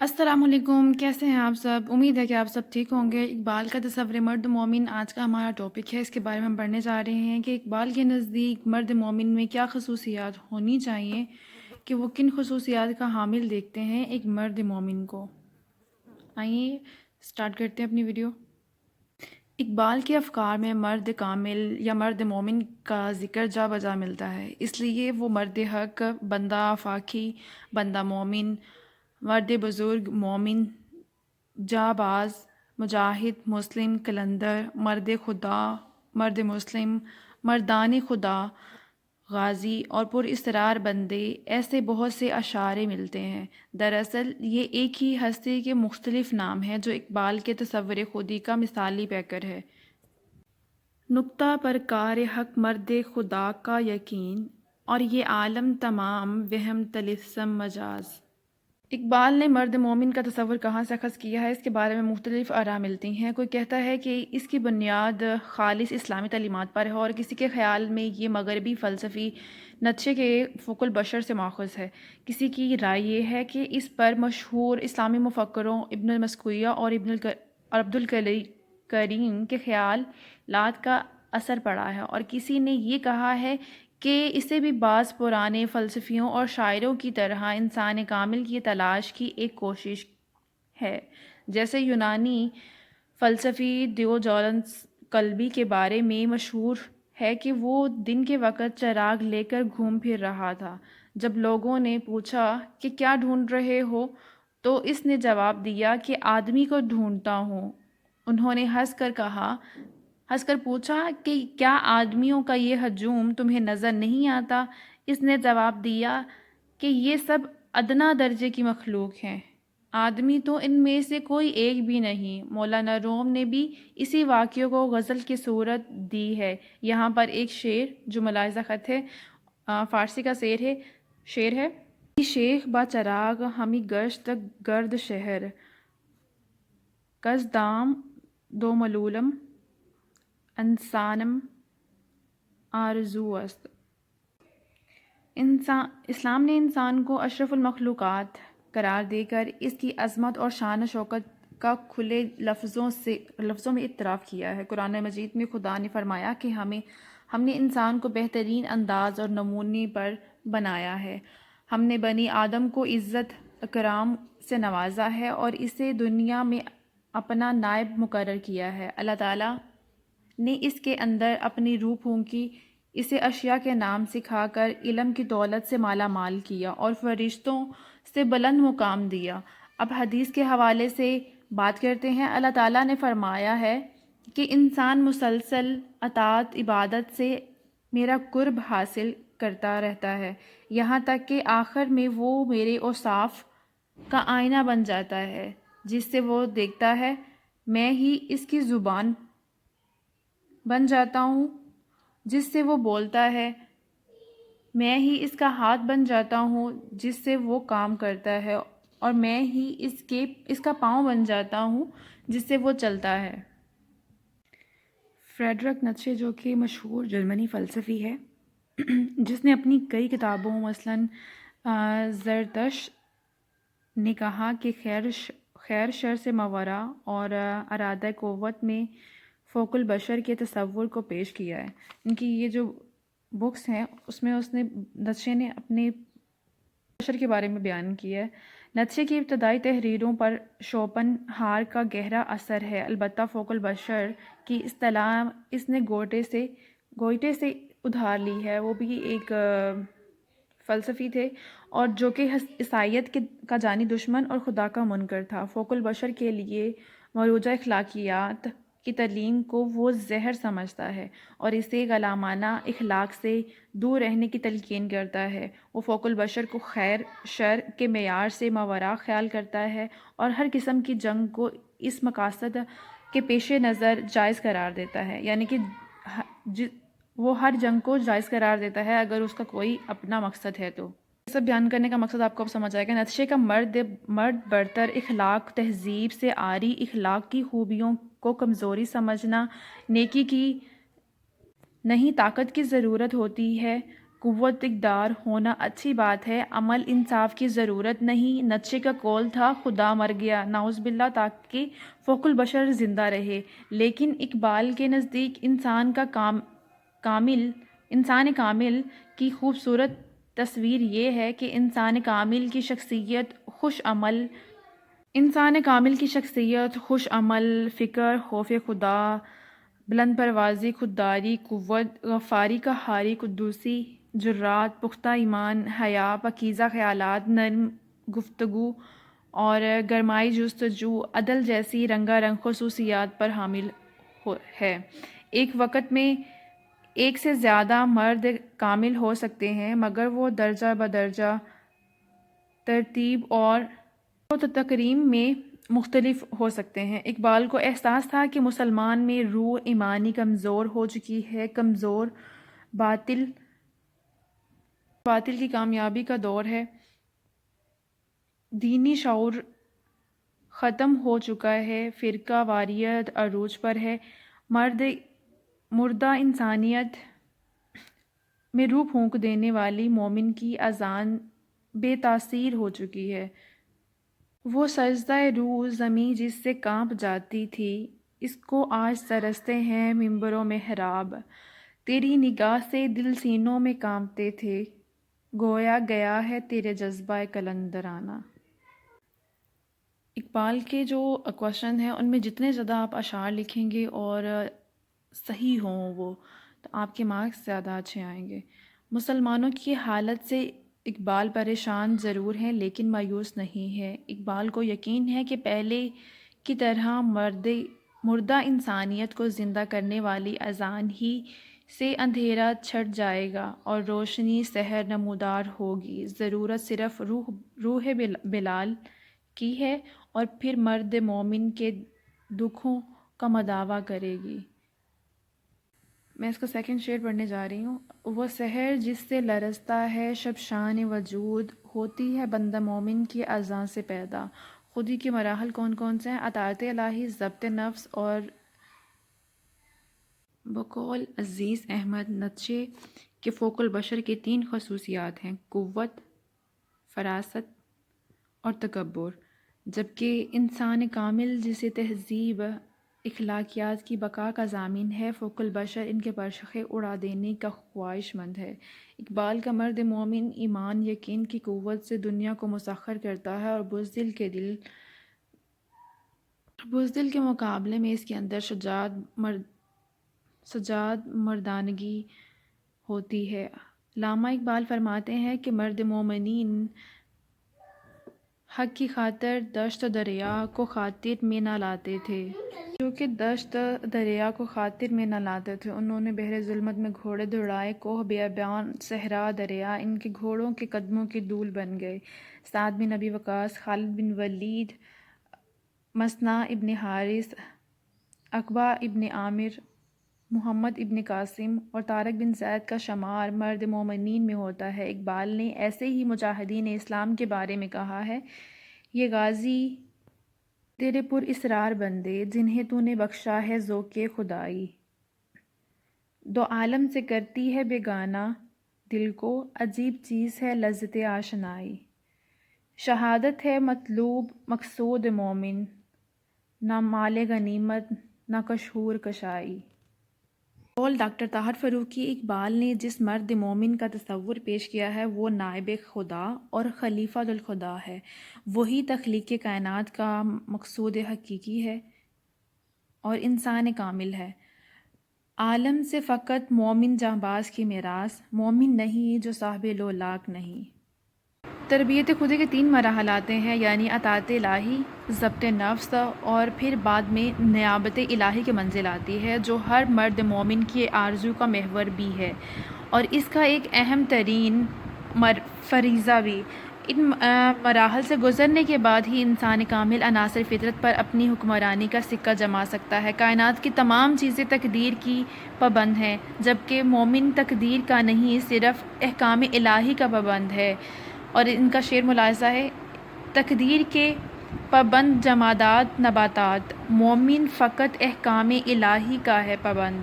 السلام علیکم، کیسے ہیں آپ سب؟ امید ہے کہ آپ سب ٹھیک ہوں گے۔ اقبال کا تصور مرد مومن آج کا ہمارا ٹاپک ہے۔ اس کے بارے میں ہم پڑھنے جا رہے ہیں کہ اقبال کے نزدیک مرد مومن میں کیا خصوصیات ہونی چاہیے، کہ وہ کن خصوصیات کا حامل دیکھتے ہیں ایک مرد مومن کو۔ آئیے سٹارٹ کرتے ہیں اپنی ویڈیو۔ اقبال کے افکار میں مرد کامل یا مرد مومن کا ذکر جا بجا ملتا ہے، اس لیے وہ مرد حق، بندہ آفاقی، بندہ مومن، مرد بزرگ مومن، جانباز، مجاہد، مسلم، قلندر، مرد خدا، مرد مسلم، مردان خدا، غازی اور پر اسرار بندے، ایسے بہت سے اشعارے ملتے ہیں۔ دراصل یہ ایک ہی ہستی کے مختلف نام ہیں جو اقبال کے تصور خودی کا مثالی پیکر ہے۔ نقطہ پر کار حق مرد خدا کا یقین، اور یہ عالم تمام وہم طلسم مجاز۔ اقبال نے مرد مومن کا تصور کہاں سے اخذ کیا ہے، اس کے بارے میں مختلف آراء ملتی ہیں۔ کوئی کہتا ہے کہ اس کی بنیاد خالص اسلامی تعلیمات پر ہے، اور کسی کے خیال میں یہ مغربی فلسفی نیتشے کے فوق البشر سے ماخوذ ہے۔ کسی کی رائے یہ ہے کہ اس پر مشہور اسلامی مفکروں ابن المسکویہ اور عبد الکریم کے خیالات کا اثر پڑا ہے، اور کسی نے یہ کہا ہے کہ اسے بھی بعض پرانے فلسفیوں اور شاعروں کی طرح انسان کامل کی تلاش کی ایک کوشش ہے۔ جیسے یونانی فلسفی دیوجالنس کلبی کے بارے میں مشہور ہے کہ وہ دن کے وقت چراغ لے کر گھوم پھر رہا تھا۔ جب لوگوں نے پوچھا کہ کیا ڈھونڈ رہے ہو، تو اس نے جواب دیا کہ آدمی کو ڈھونڈتا ہوں۔ انہوں نے ہنس کر پوچھا کہ کیا آدمیوں کا یہ ہجوم تمہیں نظر نہیں آتا؟ اس نے جواب دیا کہ یہ سب ادنیٰ درجے کی مخلوق ہیں، آدمی تو ان میں سے کوئی ایک بھی نہیں۔ مولانا روم نے بھی اسی واقعے کو غزل کی صورت دی ہے۔ یہاں پر ایک شعر جو ملاحظہ خط ہے، فارسی کا شعر ہے۔ شیخ با چراغ ہمی گشت گرد شہر، کز دام دو ملولم انسانم آرزو است۔ اسلام نے انسان کو اشرف المخلوقات قرار دے کر اس کی عظمت اور شان و شوکت کا کھلے لفظوں میں اعتراف کیا ہے۔ قرآن مجید میں خدا نے فرمایا کہ ہم نے انسان کو بہترین انداز اور نمونے پر بنایا ہے۔ ہم نے بنی آدم کو عزت اکرام سے نوازا ہے اور اسے دنیا میں اپنا نائب مقرر کیا ہے۔ اللہ تعالیٰ نے اس کے اندر اپنی روح پھونکی، اسے اشیاء کے نام سکھا کر علم کی دولت سے مالا مال کیا اور فرشتوں سے بلند مقام دیا۔ اب حدیث کے حوالے سے بات کرتے ہیں۔ اللہ تعالیٰ نے فرمایا ہے کہ انسان مسلسل اطاعت عبادت سے میرا قرب حاصل کرتا رہتا ہے، یہاں تک کہ آخر میں وہ میرے اوصاف کا آئینہ بن جاتا ہے، جس سے وہ دیکھتا ہے۔ میں ہی اس کی زبان بن جاتا ہوں جس سے وہ بولتا ہے، میں ہی اس کا ہاتھ بن جاتا ہوں جس سے وہ کام کرتا ہے، اور میں ہی اس کا پاؤں بن جاتا ہوں جس سے وہ چلتا ہے۔ فریڈرک نیتشے جو کہ مشہور جرمنی فلسفی ہے، جس نے اپنی کئی کتابوں مثلاً زرتشت نے کہا کہ خیر شر سے ماوراء اور ارادہ قوت میں فوق البشر کے تصور کو پیش کیا ہے۔ ان کی یہ جو بکس ہیں اس میں نیتشے نے اپنے بشر کے بارے میں بیان کیا ہے۔ نیتشے کی ابتدائی تحریروں پر شوپن ہار کا گہرا اثر ہے، البتہ فوق البشر کی اصطلاح اس نے گوئٹے سے ادھار لی ہے۔ وہ بھی ایک فلسفی تھے اور جو کہ عیسائیت کا جانی دشمن اور خدا کا منکر تھا۔ فوق البشر کے لیے مروجہ اخلاقیات کی تعلیم کو وہ زہر سمجھتا ہے اور اسے غلامانہ اخلاق سے دور رہنے کی تلقین کرتا ہے۔ وہ فوق البشر کو خیر شر کے معیار سے ماوراء خیال کرتا ہے اور ہر قسم کی جنگ کو اس مقاصد کے پیش نظر جائز قرار دیتا ہے، یعنی کہ وہ ہر جنگ کو جائز قرار دیتا ہے اگر اس کا کوئی اپنا مقصد ہے تو۔ یہ سب بیان کرنے کا مقصد آپ کو اب سمجھ آئے گا۔ نیتشے کا مرد برتر اخلاق، تہذیب سے عاری اخلاق کی خوبیوں کو کمزوری سمجھنا، نیکی کی نہیں طاقت کی ضرورت ہوتی ہے، قوت اقدار ہونا اچھی بات ہے، عمل انصاف کی ضرورت نہیں۔ نیچے کا قول تھا خدا مر گیا نعوذ باللہ تاکہ فوق البشر زندہ رہے، لیکن اقبال کے نزدیک انسان کامل کی خوبصورت تصویر یہ ہے کہ انسان کامل کی شخصیت خوش عمل، فکر، خوف خدا، بلند پروازی، خودداری، قوت، غفاری، قہاری، قدوسی، جرات، پختہ ایمان، حیا، پاکیزہ خیالات، نرم گفتگو اور گرمائی جستجو، عدل جیسی رنگا رنگ خصوصیات پر حامل ہے۔ ایک وقت میں ایک سے زیادہ مرد کامل ہو سکتے ہیں، مگر وہ درجہ بدرجہ، ترتیب اور تکریم میں مختلف ہو سکتے ہیں۔ اقبال کو احساس تھا کہ مسلمان میں روح ایمانی کمزور ہو چکی ہے، کمزور، باطل کی کامیابی کا دور ہے، دینی شعور ختم ہو چکا ہے، فرقہ واریت عروج پر ہے، مردہ انسانیت میں روح پھونک دینے والی مومن کی اذان بے تاثیر ہو چکی ہے۔ وہ سجدہ روح زمیں جس سے کانپ جاتی تھی، اس کو آج ترستے ہیں منبر و محراب، تیری نگاہ سے دل سینوں میں کانپتے تھے، گویا گیا ہے تیرے جذبہ قلندرانہ۔ اقبال کے جو کوشچن ہیں ان میں جتنے زیادہ آپ اشعار لکھیں گے اور صحیح ہوں وہ، تو آپ کے مارکس زیادہ اچھے آئیں گے۔ مسلمانوں کی حالت سے اقبال پریشان ضرور ہیں لیکن مایوس نہیں ہے۔ اقبال کو یقین ہے کہ پہلے کی طرح مردہ انسانیت کو زندہ کرنے والی اذان ہی سے اندھیرا چھٹ جائے گا اور روشنی سحر نمودار ہوگی۔ ضرورت صرف روح بلال کی ہے اور پھر مرد مومن کے دکھوں کا مداوع کرے گی۔ میں اس کا سیکنڈ شعر پڑھنے جا رہی ہوں۔ وہ سحر جس سے لرزتا ہے شبشان وجود، ہوتی ہے بندہ مومن کی اذان سے پیدا۔ خودی کے مراحل کون کون سے ہیں؟ اطاعت الہی، ضبط نفس اور بقول عزیز احمد نچے کے فوق البشر کی 3 خصوصیات ہیں: قوت، فراست اور تکبر، جبکہ انسان کامل جسے تہذیب اخلاقیات کی بقا کا ضامن ہے، فوق البشر ان کے پرچھے اڑا دینے کا خواہش مند ہے۔ اقبال کا مرد مومن ایمان یقین کی قوت سے دنیا کو مسخر کرتا ہے اور بزدل کے مقابلے میں اس کے اندر سجاد مردانگی ہوتی ہے۔ علامہ اقبال فرماتے ہیں کہ مرد مومنین حق کی خاطر دشت دریا کو خاطر میں نہ لاتے تھے، کیونکہ دشت دریا کو خاطر میں نہ لاتے تھے انہوں نے بحر ظلمت میں گھوڑے دوڑائے، کوہ بیابان صحرا دریا ان کے گھوڑوں کے قدموں کے دھول بن گئے۔ سعد بن ابی وقاص، خالد بن ولید، مثنہ ابن حارث، عقبہ ابن عامر، محمد ابن قاسم اور طارق بن زید کا شمار مرد مومنین میں ہوتا ہے۔ اقبال نے ایسے ہی مجاہدین اسلام کے بارے میں کہا ہے: یہ غازی تیرے پر اسرار بندے جنہیں تو نے بخشا ہے ذوق خدائی، دو عالم سے کرتی ہے بیگانہ دل کو، عجیب چیز ہے لذت آشنائی، شہادت ہے مطلوب مقصود مومن، نہ مال غنیمت نہ کشہور کشائی۔ قول ڈاکٹر طاہر فاروقی: اقبال نے جس مرد مومن کا تصور پیش کیا ہے وہ نائب خدا اور خلیفۃ الخدا ہے، وہی تخلیق کائنات کا مقصود حقیقی ہے اور انسان کامل ہے۔ عالم سے فقط مومن جانباز کی میراث، مومن نہیں جو صاحب لولاک نہیں۔ تربیت خودی کے 3 مراحل آتے ہیں، یعنی اطاعت الہی، ضبط نفس اور پھر بعد میں نیابت الہی کی منزل آتی ہے، جو ہر مرد مومن کی آرزو کا محور بھی ہے اور اس کا ایک اہم ترین فریضہ بھی۔ ان مراحل سے گزرنے کے بعد ہی انسان کامل عناصر فطرت پر اپنی حکمرانی کا سکہ جما سکتا ہے۔ کائنات کی تمام چیزیں تقدیر کی پابند ہیں، جبکہ مومن تقدیر کا نہیں صرف احکام الہی کا پابند ہے۔ اور ان کا شعر ملاحظہ ہے: تقدیر کے پابند جمادات نباتات، مومن فقط احکام الہی کا ہے پابند۔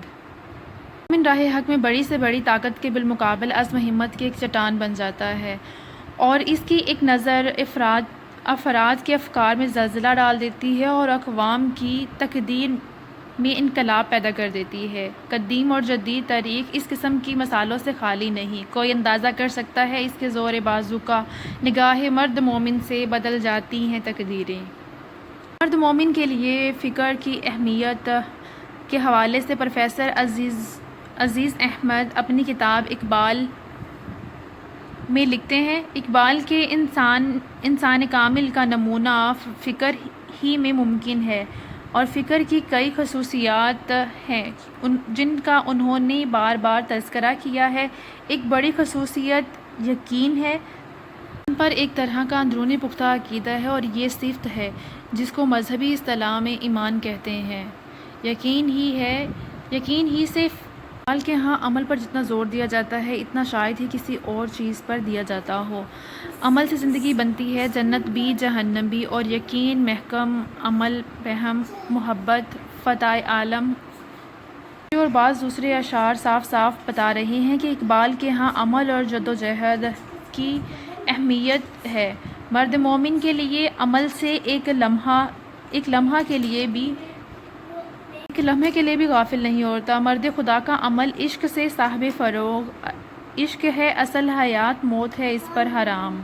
مومن راہ حق میں بڑی سے بڑی طاقت کے بالمقابل عزم ہمت کی ایک چٹان بن جاتا ہے، اور اس کی ایک نظر افراد کے افکار میں زلزلہ ڈال دیتی ہے اور اقوام کی تقدیر میں انقلاب پیدا کر دیتی ہے۔ قدیم اور جدید تاریخ اس قسم کی مثالوں سے خالی نہیں۔ کوئی اندازہ کر سکتا ہے اس کے زور بازو کا نگاہ مرد مومن سے بدل جاتی ہیں تقدیریں۔ مرد مومن کے لیے فکر کی اہمیت کے حوالے سے پروفیسر عزیز احمد اپنی کتاب اقبال میں لکھتے ہیں، اقبال کے انسان کامل کا نمونہ فکر ہی میں ممکن ہے، اور فکر کی کئی خصوصیات ہیں جن کا انہوں نے بار بار تذکرہ کیا ہے۔ ایک بڑی خصوصیت یقین ہے۔ ان پر ایک طرح کا اندرونی پختہ عقیدہ ہے، اور یہ صفت ہے جس کو مذہبی اصطلاح میں ایمان کہتے ہیں۔ یقین ہی سے اقبال کے ہاں عمل پر جتنا زور دیا جاتا ہے اتنا شاید ہی کسی اور چیز پر دیا جاتا ہو۔ عمل سے زندگی بنتی ہے، جنت بھی جہنم بھی، اور یقین، محکم عمل، رحم، محبت، فتح عالم۔ اور بعض دوسرے اشعار صاف صاف بتا رہے ہیں کہ اقبال کے ہاں عمل اور جدوجہد کی اہمیت ہے۔ مرد مومن کے لیے عمل سے ایک لمحہ کے لیے بھی غافل نہیں ہوتا۔ مرد خدا کا عمل عشق سے صاحب فروغ، عشق ہے اصل حیات، موت ہے اس پر حرام۔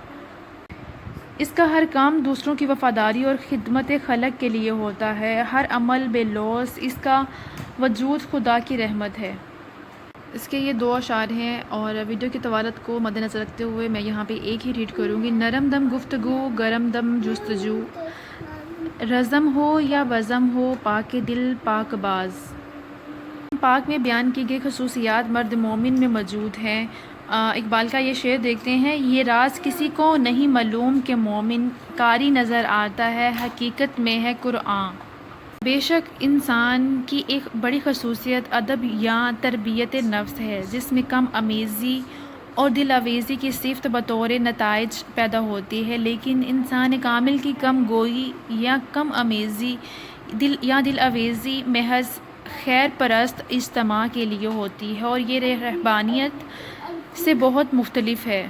اس کا ہر کام دوسروں کی وفاداری اور خدمت خلق کے لیے ہوتا ہے، ہر عمل بے لوث، اس کا وجود خدا کی رحمت ہے۔ اس کے یہ دو اشعار ہیں، اور ویڈیو کی طوالت کو مد نظر رکھتے ہوئے میں یہاں پہ ایک ہی ریڈ کروں گی۔ نرم دم گفتگو، گرم دم جستجو، رزم ہو یا وزم ہو، پاک دل پاک باز۔ پاک میں بیان کی گئی خصوصیات مرد مومن میں موجود ہیں۔ اقبال کا یہ شعر دیکھتے ہیں، یہ راز کسی کو نہیں معلوم کہ مومن قاری نظر آتا ہے، حقیقت میں ہے قرآن۔ بے شک انسان کی ایک بڑی خصوصیت ادب یا تربیت نفس ہے، جس میں کم امیزی اور دل آویزی کی صفت بطور نتائج پیدا ہوتی ہے، لیکن انسان کامل کی کم گوئی یا کم امیزی یا دل آویزی محض خیر پرست اجتماع کے لیے ہوتی ہے، اور یہ رہبانیت سے بہت مختلف ہے۔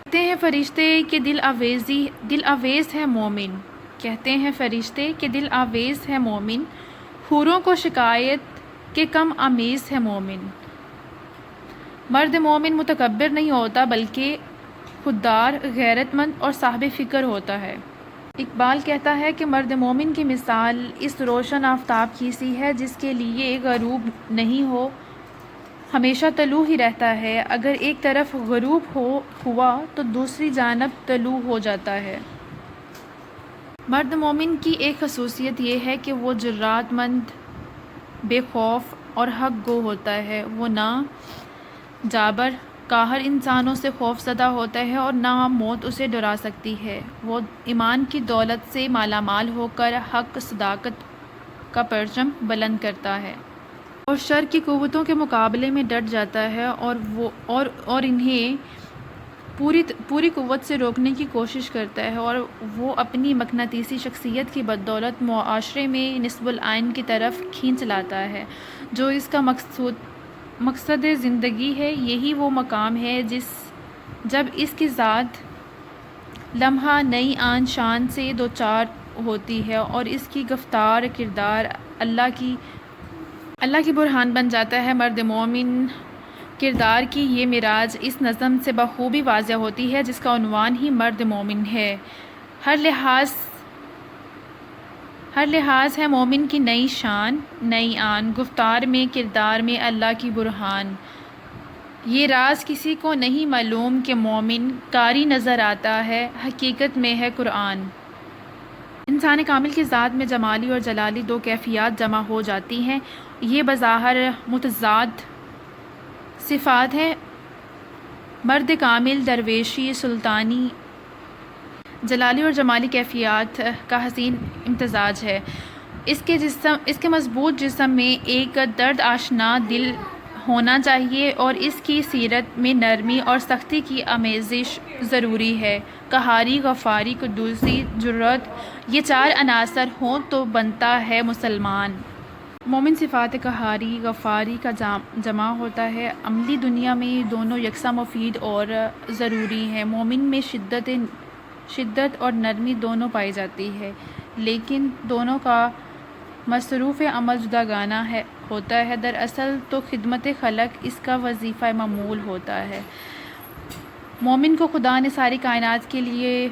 کہتے ہیں فرشتے کہ دل آویز ہے مومن، کہتے ہیں فرشتے کہ دل آویز ہے مومن، حوروں کو شکایت کہ کم امیز ہے مومن۔ مرد مومن متکبر نہیں ہوتا بلکہ خوددار، غیرت مند اور صاحب فکر ہوتا ہے۔ اقبال کہتا ہے کہ مرد مومن کی مثال اس روشن آفتاب کی سی ہے جس کے لیے غروب نہیں ہو، ہمیشہ طلوع ہی رہتا ہے، اگر ایک طرف غروب ہوا تو دوسری جانب طلوع ہو جاتا ہے۔ مرد مومن کی ایک خصوصیت یہ ہے کہ وہ جرات مند، بے خوف اور حق گو ہوتا ہے۔ وہ نہ جابر قاہر انسانوں سے خوف زدہ ہوتا ہے اور نہ موت اسے ڈرا سکتی ہے۔ وہ ایمان کی دولت سے مالا مال ہو کر حق صداقت کا پرچم بلند کرتا ہے، اور شر کی قوتوں کے مقابلے میں ڈٹ جاتا ہے اور انہیں پوری قوت سے روکنے کی کوشش کرتا ہے، اور وہ اپنی مقناطیسی شخصیت کی بدولت معاشرے میں نصب العین کی طرف کھینچ لاتا ہے جو اس کا مقصد زندگی ہے۔ یہی وہ مقام ہے جب اس کی ذات لمحہ نئی آن شان سے دوچار ہوتی ہے، اور اس کی گفتار کردار اللہ کی برہان بن جاتا ہے۔ مرد مومن کردار کی یہ معراج اس نظم سے بخوبی واضح ہوتی ہے جس کا عنوان ہی مرد مومن ہے۔ ہر لحاظ ہے مومن کی نئی شان، نئی آن، گفتار میں، کردار میں اللہ کی برہان۔ یہ راز کسی کو نہیں معلوم کہ مومن قاری نظر آتا ہے، حقیقت میں ہے قرآن۔ انسان کامل کی ذات میں جمالی اور جلالی دو کیفیات جمع ہو جاتی ہیں۔ یہ بظاہر متضاد صفات ہیں۔ مرد کامل درویشی، سلطانی، جلالی اور جمالی کیفیات کا حسین امتزاج ہے۔ اس کے مضبوط جسم میں ایک درد آشنا دل ہونا چاہیے، اور اس کی سیرت میں نرمی اور سختی کی آمیزش ضروری ہے۔ قہاری، غفاری، قدوسی، جرأت، یہ چار عناصر ہوں تو بنتا ہے مسلمان۔ مومن صفات قہاری غفاری کا جمع ہوتا ہے۔ عملی دنیا میں دونوں یکساں مفید اور ضروری ہیں۔ مومن میں شدت اور نرمی دونوں پائی جاتی ہے، لیکن دونوں کا مصروف عمل جداگانہ ہوتا ہے۔ دراصل تو خدمت خلق اس کا وظیفہ معمول ہوتا ہے۔ مومن کو خدا نے ساری کائنات کے لیے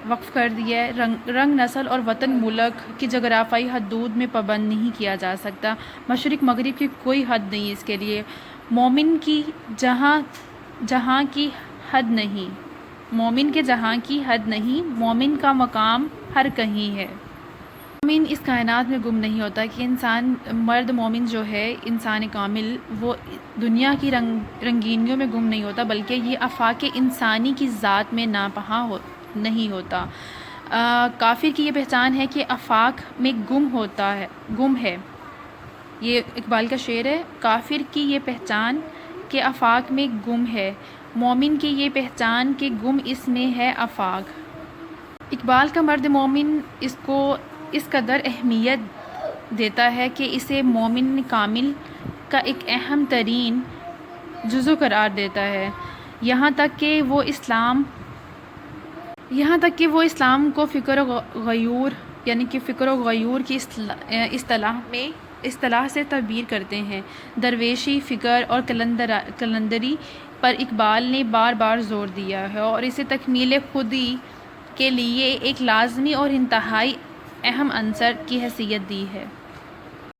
وقف کر دیا ہے۔ رنگ، نسل اور وطن ملک کی جغرافیائی حدود میں پابند نہیں کیا جا سکتا۔ مشرق مغرب کی کوئی حد نہیں اس کے لیے۔ مومن کی جہاں کی حد نہیں، مومن کے جہاں کی حد نہیں، مومن کا مقام ہر کہیں ہے۔ مومن اس کائنات میں گم نہیں ہوتا کہ انسان مرد مومن جو ہے، انسان کامل، وہ دنیا کی رنگینیوں میں گم نہیں ہوتا، بلکہ یہ آفاق انسانی کی ذات میں ناپہاں نہیں ہوتا۔ کافر کی یہ پہچان ہے کہ آفاق میں گم ہے۔ یہ اقبال کا شعر ہے۔ کافر کی یہ پہچان کہ آفاق میں گم ہے، مومن کی یہ پہچان کہ گم اس میں ہے آفاق۔ اقبال کا مرد مومن اس کو اس قدر اہمیت دیتا ہے کہ اسے مومن کامل کا ایک اہم ترین جزو قرار دیتا ہے، یہاں تک کہ وہ اسلام کو فکر و غیور یعنی کہ فکر و غیور کی اصطلاح سے تعبیر کرتے ہیں۔ درویشی، فکر اور کلندری پر اقبال نے بار بار زور دیا ہے اور اسے تکمیل خودی کے لیے ایک لازمی اور انتہائی اہم عنصر کی حیثیت دی ہے۔